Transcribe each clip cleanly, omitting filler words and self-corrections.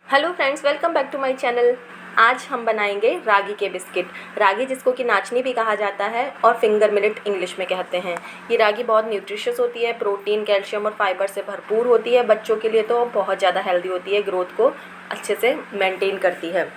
Hello friends, welcome back to my channel. आज हम बनाएंगे रागी के बिस्किट। रागी जिसको कि नाचनी भी कहा जाता है और फिंगर मिलेट इंग्लिश में कहते हैं। ये रागी बहुत न्यूट्रिशियस होती है, प्रोटीन, कैल्शियम और फाइबर से भरपूर होती है। बच्चों के लिए तो बहुत ज़्यादा हेल्दी होती है, ग्रोथ को अच्छे से मेंटेन करती है।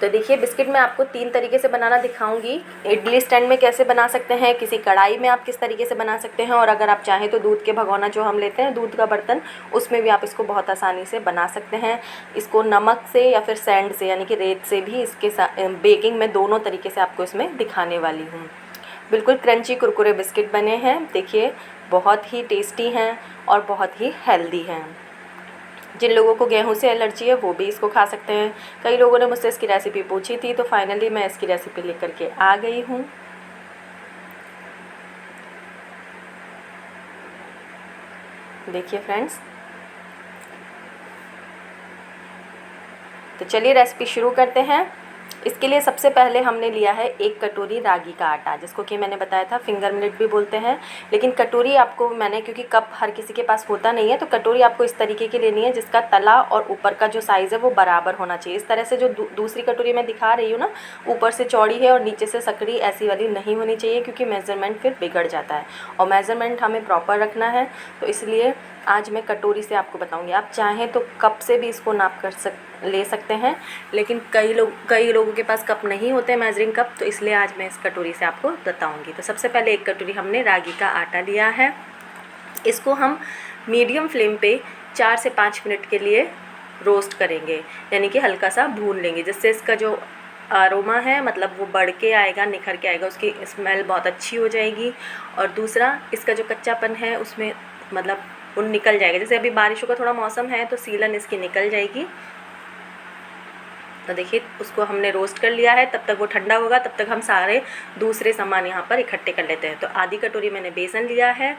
तो देखिए, बिस्किट मैं आपको 3 तरीके से बनाना दिखाऊंगी। इडली स्टैंड में कैसे बना सकते हैं, किसी कढ़ाई में आप किस तरीके से बना सकते हैं, और अगर आप चाहें तो दूध के भगोना जो हम लेते हैं, दूध का बर्तन, उसमें भी आप इसको बहुत आसानी से बना सकते हैं। इसको नमक से या फिर सैंड से यानी कि रेत से भी इसके बेकिंग में दोनों तरीके से आपको इसमें दिखाने वाली हूँ। बिल्कुल क्रंची कुरकुरे बिस्किट बने हैं। देखिए, बहुत ही टेस्टी हैं और बहुत ही हेल्दी हैं। जिन लोगों को गेहूं से एलर्जी है वो भी इसको खा सकते हैं। कई लोगों ने मुझसे इसकी रेसिपी पूछी थी, तो फाइनली मैं इसकी रेसिपी लेकर के आ गई हूँ। देखिए फ्रेंड्स, तो चलिए रेसिपी शुरू करते हैं। इसके लिए सबसे पहले हमने लिया है 1 कटोरी रागी का आटा, जिसको कि मैंने बताया था फिंगर मिलेट भी बोलते हैं। लेकिन कटोरी आपको मैंने, क्योंकि कप हर किसी के पास होता नहीं है, तो कटोरी आपको इस तरीके की लेनी है जिसका तला और ऊपर का जो साइज़ है वो बराबर होना चाहिए। इस तरह से जो दूसरी कटोरी मैं दिखा रही हूँ ना, ऊपर से चौड़ी है और नीचे से सकड़ी, ऐसी वाली नहीं होनी चाहिए, क्योंकि मेज़रमेंट फिर बिगड़ जाता है और मेज़रमेंट हमें प्रॉपर रखना है। तो इसलिए आज मैं कटोरी से आपको बताऊँगी। आप चाहें तो कप से भी इसको नाप कर ले सकते हैं, लेकिन कई लोगों के पास कप नहीं होते हैं, मेजरिंग कप, तो इसलिए आज मैं इस कटोरी से आपको बताऊंगी। तो सबसे पहले 1 कटोरी हमने रागी का आटा लिया है। इसको हम मीडियम फ्लेम पे 4 से 5 मिनट के लिए रोस्ट करेंगे, यानी कि हल्का सा भून लेंगे, जिससे इसका जो अरोमा है, मतलब वो बढ़ के आएगा, निखर के आएगा, उसकी स्मेल बहुत अच्छी हो जाएगी। और दूसरा, इसका जो कच्चापन है उसमें मतलब वो निकल जाएगा। जैसे अभी बारिशों का थोड़ा मौसम है तो सीलन इसकी निकल जाएगी। तो देखिए, उसको हमने रोस्ट कर लिया है। तब तक वो ठंडा होगा, तब तक हम सारे दूसरे सामान यहाँ पर इकट्ठे कर लेते हैं। तो आधी कटोरी मैंने बेसन लिया है।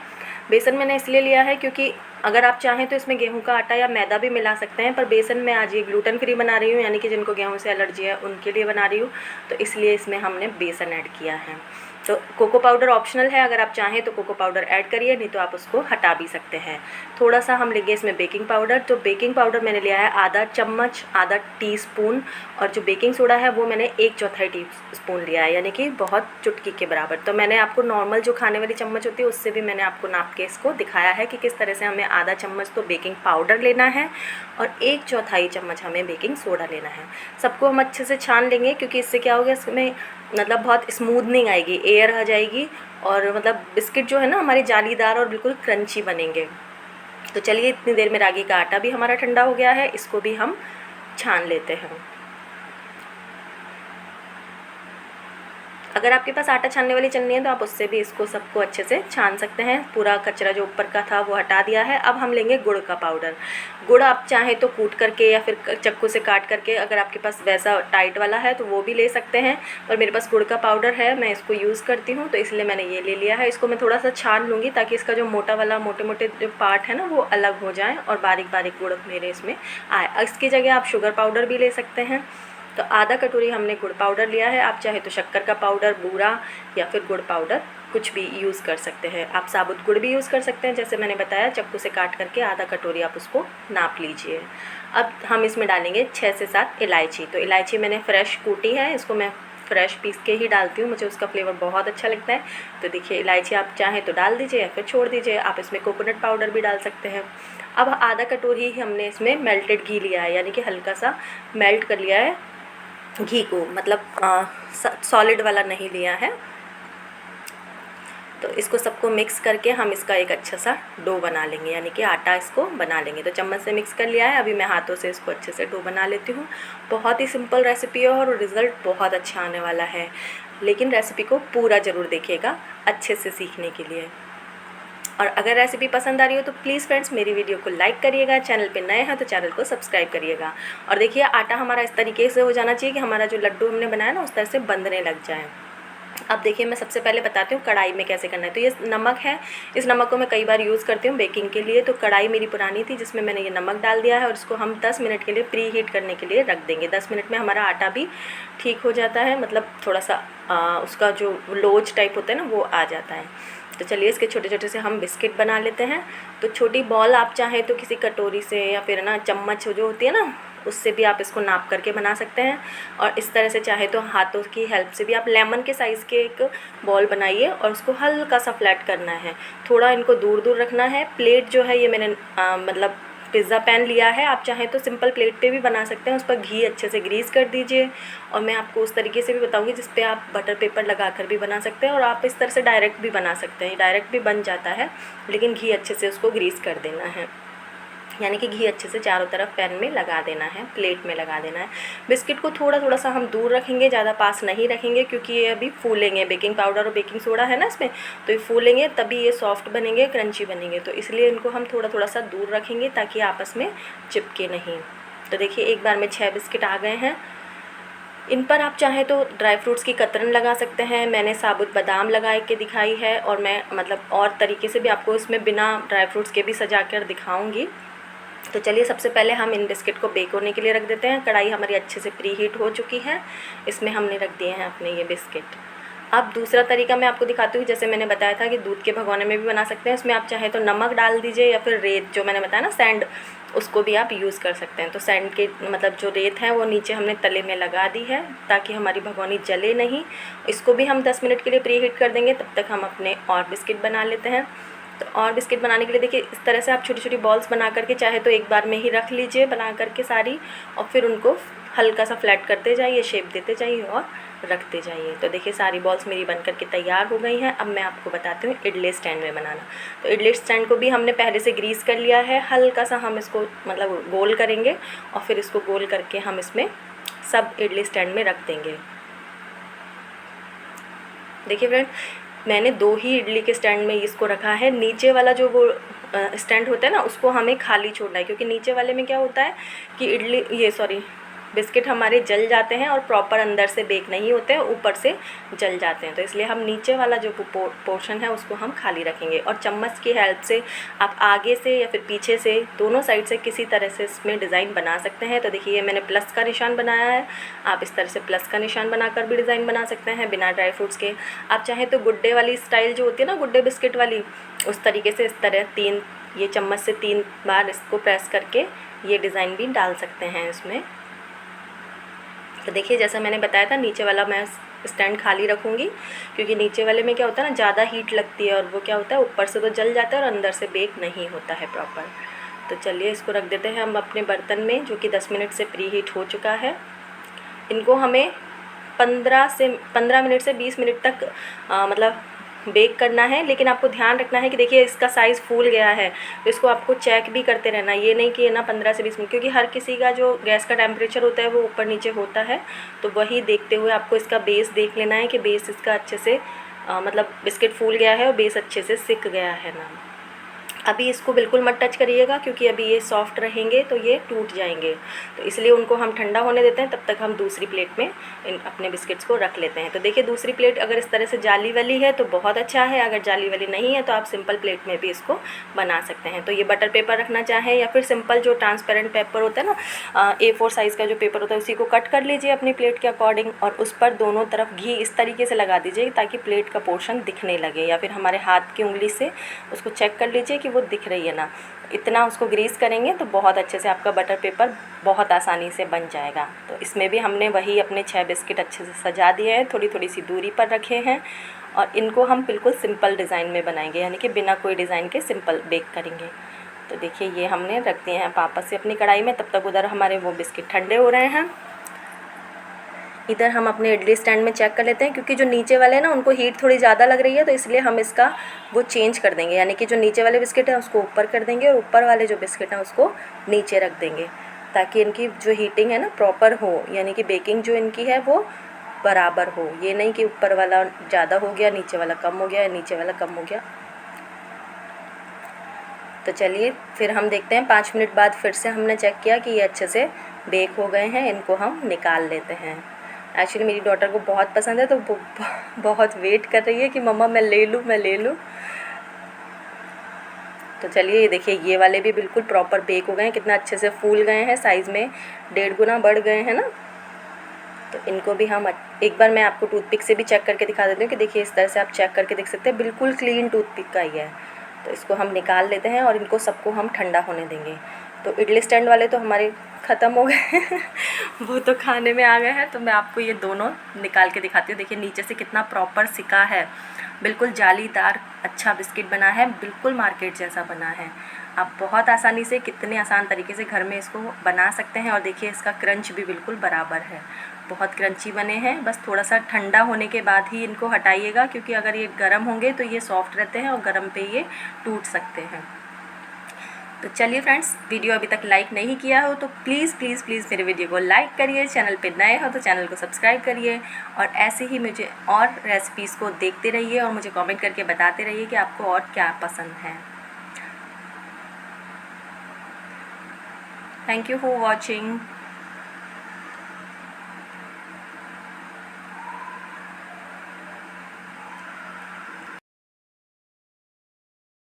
बेसन मैंने इसलिए लिया है क्योंकि अगर आप चाहें तो इसमें गेहूं का आटा या मैदा भी मिला सकते हैं, पर बेसन में आज ये ग्लूटेन फ्री बना रही हूँ, यानी कि जिनको गेहूं से एलर्जी है उनके लिए बना रही हूँ, तो इसलिए इसमें हमने बेसन ऐड किया है। तो कोको पाउडर ऑप्शनल है, अगर आप चाहें तो कोको पाउडर ऐड करिए, नहीं तो आप उसको हटा भी सकते हैं। थोड़ा सा हम लेंगे इसमें बेकिंग पाउडर। तो बेकिंग पाउडर मैंने लिया है आधा चम्मच, आधा टीस्पून, और जो बेकिंग सोडा है वो मैंने 1/4 टीस्पून लिया है, यानी कि बहुत चुटकी के बराबर। तो मैंने आपको नॉर्मल जो खाने वाली चम्मच होती है उससे भी मैंने आपको नाप के इसको दिखाया है कि किस तरह से हमें आधा चम्मच तो बेकिंग पाउडर लेना है और 1/4 चम्मच हमें बेकिंग सोडा लेना है। सबको हम अच्छे से छान लेंगे, क्योंकि इससे क्या होगा, इसमें मतलब बहुत स्मूथनिंग आएगी, एयर आ जाएगी, और मतलब बिस्किट जो है ना हमारे जालीदार और बिल्कुल क्रंची बनेंगे। तो चलिए, इतनी देर में रागी का आटा भी हमारा ठंडा हो गया है, इसको भी हम छान लेते हैं। अगर आपके पास आटा छानने वाली चलनी है तो आप उससे भी इसको सबको अच्छे से छान सकते हैं। पूरा कचरा जो ऊपर का था वो हटा दिया है। अब हम लेंगे गुड़ का पाउडर। गुड़ आप चाहें तो कूट करके या फिर चाकू से काट करके, अगर आपके पास वैसा टाइट वाला है तो वो भी ले सकते हैं, पर मेरे पास गुड़ का पाउडर है, मैं इसको यूज़ करती हूँ, तो इसलिए मैंने ये ले लिया है। इसको मैं थोड़ा सा छान लूँगी ताकि इसका जो मोटा वाला मोटे मोटे जो पार्ट है ना वो अलग हो जाए और बारीक बारीक गुड़ मेरे इसमें आए। इसकी जगह आप शुगर पाउडर भी ले सकते हैं। तो आधा कटोरी हमने गुड़ पाउडर लिया है। आप चाहे तो शक्कर का पाउडर, बूरा, या फिर गुड़ पाउडर कुछ भी यूज़ कर सकते हैं। आप साबुत गुड़ भी यूज़ कर सकते हैं, जैसे मैंने बताया, चाकू से काट करके आधा कटोरी आप उसको नाप लीजिए। अब हम इसमें डालेंगे 6 से 7 इलायची। तो इलायची मैंने फ्रेश कूटी है, इसको मैं फ्रेश पीस के ही डालती हूँ, मुझे उसका फ्लेवर बहुत अच्छा लगता है। तो देखिए, इलायची आप चाहें तो डाल दीजिए या फिर छोड़ दीजिए। आप इसमें कोकोनट पाउडर भी डाल सकते हैं। अब आधा कटोरी ही हमने इसमें मेल्टेड घी लिया है, यानी कि हल्का सा मेल्ट कर लिया है घी को, मतलब सॉलिड वाला नहीं लिया है। तो इसको सबको मिक्स करके हम इसका एक अच्छा सा डो बना लेंगे, यानी कि आटा इसको बना लेंगे। तो चम्मच से मिक्स कर लिया है, अभी मैं हाथों से इसको अच्छे से डो बना लेती हूँ। बहुत ही सिंपल रेसिपी है और रिज़ल्ट बहुत अच्छा आने वाला है, लेकिन रेसिपी को पूरा ज़रूर देखिएगा अच्छे से सीखने के लिए। और अगर रेसिपी पसंद आ रही हो तो प्लीज़ फ्रेंड्स मेरी वीडियो को लाइक करिएगा, चैनल पे नए हैं तो चैनल को सब्सक्राइब करिएगा। और देखिए, आटा हमारा इस तरीके से हो जाना चाहिए कि हमारा जो लड्डू हमने बनाया ना उस तरह से बंधने लग जाए। अब देखिए, मैं सबसे पहले बताती हूँ कढ़ाई में कैसे करना है। तो ये नमक है, इस नमक को मैं कई बार यूज़ करती हूँ बेकिंग के लिए। तो कढ़ाई मेरी पुरानी थी जिसमें मैंने ये नमक डाल दिया है, और इसको हम 10 मिनट के लिए प्री हीट करने के लिए रख देंगे। 10 मिनट में हमारा आटा भी ठीक हो जाता है, मतलब थोड़ा सा उसका जो लोज टाइप होता है ना वो आ जाता है। तो चलिए इसके छोटे छोटे से हम बिस्किट बना लेते हैं। तो छोटी बॉल आप चाहें तो किसी कटोरी से या फिर ना चम्मच जो होती है ना उससे भी आप इसको नाप करके बना सकते हैं। और इस तरह से चाहे तो हाथों की हेल्प से भी आप लेमन के साइज़ के एक बॉल बनाइए और उसको हल्का सा फ्लैट करना है। थोड़ा इनको दूर दूर रखना है। प्लेट जो है ये मैंने मतलब पिज़्ज़ा पैन लिया है। आप चाहें तो सिंपल प्लेट पे भी बना सकते हैं। उस पर घी अच्छे से ग्रीस कर दीजिए। और मैं आपको उस तरीके से भी बताऊंगी जिस पे आप बटर पेपर लगा कर भी बना सकते हैं और आप इस तरह से डायरेक्ट भी बना सकते हैं। डायरेक्ट भी बन जाता है लेकिन घी अच्छे से उसको ग्रीस कर देना है, यानी कि घी अच्छे से चारों तरफ पैन में लगा देना है, प्लेट में लगा देना है। बिस्किट को थोड़ा थोड़ा सा हम दूर रखेंगे, ज़्यादा पास नहीं रखेंगे क्योंकि ये अभी फूलेंगे। बेकिंग पाउडर और बेकिंग सोडा है ना इसमें, तो ये फूलेंगे तभी ये सॉफ्ट बनेंगे, क्रंची बनेंगे। तो इसलिए इनको हम थोड़ा थोड़ा सा दूर रखेंगे ताकि आपस में चिपके नहीं। तो देखिए एक बार में 6 बिस्किट आ गए हैं। इन पर आप चाहें तो ड्राई फ्रूट्स की कतरन लगा सकते हैं। मैंने साबुत बादाम लगा के दिखाई है और मैं मतलब और तरीके से भी आपको इसमें बिना ड्राई फ्रूट्स के भी सजा कर दिखाऊँगी। तो चलिए सबसे पहले हम इन बिस्किट को बेक होने के लिए रख देते हैं। कढ़ाई हमारी अच्छे से प्री हीट हो चुकी है, इसमें हमने रख दिए हैं अपने ये बिस्किट। अब दूसरा तरीका मैं आपको दिखाती हूँ। जैसे मैंने बताया था कि दूध के भगोने में भी बना सकते हैं। इसमें आप चाहे तो नमक डाल दीजिए या फिर रेत जो मैंने बताया ना सैंड, उसको भी आप यूज़ कर सकते हैं। तो सैंड के मतलब जो रेत है वो नीचे हमने तले में लगा दी है ताकि हमारी भगोनी जले नहीं। इसको भी हम 10 मिनट के लिए प्री हीट कर देंगे। तब तक हम अपने और बिस्किट बना लेते हैं। तो और बिस्किट बनाने के लिए देखिए इस तरह से आप छोटी छोटी बॉल्स बना करके चाहे तो एक बार में ही रख लीजिए बना करके सारी, और फिर उनको हल्का सा फ्लैट करते जाइए, शेप देते जाइए और रखते जाइए। तो देखिए सारी बॉल्स मेरी बन करके तैयार हो गई हैं। अब मैं आपको बताती हूँ इडली स्टैंड में बनाना। तो इडली स्टैंड को भी हमने पहले से ग्रीस कर लिया है। हल्का सा हम इसको मतलब गोल करेंगे और फिर इसको गोल करके हम इसमें सब इडली स्टैंड में रख देंगे। देखिए फ्रेंड, मैंने 2 ही इडली के स्टैंड में इसको रखा है। नीचे वाला जो वो स्टैंड होता है ना उसको हमें खाली छोड़ना है क्योंकि नीचे वाले में क्या होता है कि बिस्किट हमारे जल जाते हैं और प्रॉपर अंदर से बेक नहीं होते हैं, ऊपर से जल जाते हैं। तो इसलिए हम नीचे वाला जो पोर्शन है उसको हम खाली रखेंगे। और चम्मच की हेल्प से आप आगे से या फिर पीछे से दोनों साइड से किसी तरह से इसमें डिज़ाइन बना सकते हैं। तो देखिए मैंने प्लस का निशान बनाया है। आप इस तरह से प्लस का निशान बनाकर भी डिज़ाइन बना सकते हैं बिना ड्राई फ्रूट्स के। आप चाहें तो गुड्डे वाली स्टाइल जो होती है ना, गुड्डे बिस्किट वाली, उस तरीके से इस तरह ये चम्मच से 3 बार इसको प्रेस करके ये डिज़ाइन भी डाल सकते हैं इसमें। तो देखिए जैसा मैंने बताया था नीचे वाला मैं स्टैंड खाली रखूँगी क्योंकि नीचे वाले में क्या होता है ना, ज़्यादा हीट लगती है और वो क्या होता है ऊपर से तो जल जाता है और अंदर से बेक नहीं होता है प्रॉपर। तो चलिए इसको रख देते हैं हम अपने बर्तन में जो कि 10 मिनट से प्री हीट हो चुका है। इनको हमें 15 मिनट से 20 मिनट तक मतलब बेक करना है। लेकिन आपको ध्यान रखना है कि देखिए इसका साइज़ फूल गया है तो इसको आपको चेक भी करते रहना। ये नहीं कि ना 15 से 20 मिनट, क्योंकि हर किसी का जो गैस का टेम्परेचर होता है वो ऊपर नीचे होता है। तो वही देखते हुए आपको इसका बेस देख लेना है कि बेस इसका अच्छे से मतलब बिस्किट फूल गया है और बेस अच्छे से सिक गया है ना। अभी इसको बिल्कुल मत टच करिएगा क्योंकि अभी ये सॉफ्ट रहेंगे तो ये टूट जाएंगे। तो इसलिए उनको हम ठंडा होने देते हैं। तब तक हम दूसरी प्लेट में अपने बिस्किट्स को रख लेते हैं। तो देखिए दूसरी प्लेट अगर इस तरह से जाली वाली है तो बहुत अच्छा है। अगर जाली वाली नहीं है तो आप सिंपल प्लेट में भी इसको बना सकते हैं। तो ये बटर पेपर रखना चाहें या फिर सिंपल जो ट्रांसपेरेंट पेपर होता है ना, A4 साइज़ का जो पेपर होता है उसी को कट कर लीजिए अपनी प्लेट के अकॉर्डिंग और उस पर दोनों तरफ घी इस तरीके से लगा दीजिए ताकि प्लेट का पोर्शन दिखने लगे, या फिर हमारे हाथ की उंगली से उसको चेक कर लीजिए कि वो दिख रही है ना। इतना उसको ग्रीस करेंगे तो बहुत अच्छे से आपका बटर पेपर बहुत आसानी से बन जाएगा। तो इसमें भी हमने वही अपने 6 बिस्किट अच्छे से सजा दिए हैं, थोड़ी थोड़ी सी दूरी पर रखे हैं और इनको हम बिल्कुल सिंपल डिज़ाइन में बनाएंगे, यानी कि बिना कोई डिज़ाइन के सिंपल बेक करेंगे। तो देखिए ये हमने रख दिए हैं वापस से अपनी कढ़ाई में। तब तक उधर हमारे वो बिस्किट ठंडे हो रहे हैं। इधर हम अपने इडली स्टैंड में चेक कर लेते हैं क्योंकि जो नीचे वाले हैं ना उनको हीट थोड़ी ज़्यादा लग रही है, तो इसलिए हम इसका वो चेंज कर देंगे, यानी कि जो नीचे वाले बिस्किट हैं उसको ऊपर कर देंगे और ऊपर वाले जो बिस्किट हैं उसको नीचे रख देंगे ताकि इनकी जो हीटिंग है ना प्रॉपर हो, यानी कि बेकिंग जो इनकी है वो बराबर हो। ये नहीं कि ऊपर वाला ज़्यादा हो गया नीचे वाला कम हो गया या नीचे वाला कम हो गया। तो चलिए फिर हम देखते हैं 5 मिनट बाद फिर से हमने चेक किया कि ये अच्छे से बेक हो गए हैं। इनको हम निकाल लेते हैं। एक्चुअली मेरी डॉटर को बहुत पसंद है तो वो बहुत वेट कर रही है कि मम्मा मैं ले लूँ। तो चलिए ये देखिए ये वाले भी बिल्कुल प्रॉपर बेक हो गए हैं, कितना अच्छे से फूल गए हैं, साइज़ में 1.5 गुना बढ़ गए हैं ना। तो इनको भी हम एक बार मैं आपको टूथपिक से भी चेक करके दिखा देती हूँ कि देखिए इस तरह से आप चेक करके देख सकते हैं, बिल्कुल क्लीन टूथपिक का ही है। तो इसको हम निकाल लेते हैं और इनको सबको हम ठंडा होने देंगे। तो इडली स्टैंड वाले तो हमारे ख़त्म हो गए वो तो खाने में आ गए हैं। तो मैं आपको ये दोनों निकाल के दिखाती हूँ। देखिए नीचे से कितना प्रॉपर सिका है, बिल्कुल जालीदार अच्छा बिस्किट बना है, बिल्कुल मार्केट जैसा बना है। आप बहुत आसानी से, कितने आसान तरीके से घर में इसको बना सकते हैं। और देखिए इसका क्रंच भी बिल्कुल बराबर है, बहुत क्रंची बने हैं। बस थोड़ा सा ठंडा होने के बाद ही इनको हटाइएगा, क्योंकि अगर ये गर्म होंगे तो ये सॉफ्ट रहते हैं और गर्म पे ये टूट सकते हैं। तो चलिए फ्रेंड्स, वीडियो अभी तक लाइक नहीं किया हो तो प्लीज़ प्लीज़ प्लीज़ मेरे वीडियो को लाइक करिए, चैनल पे नए हो तो चैनल को सब्सक्राइब करिए और ऐसे ही मुझे और रेसिपीज़ को देखते रहिए और मुझे कमेंट करके बताते रहिए कि आपको और क्या पसंद है। Thank you for watching.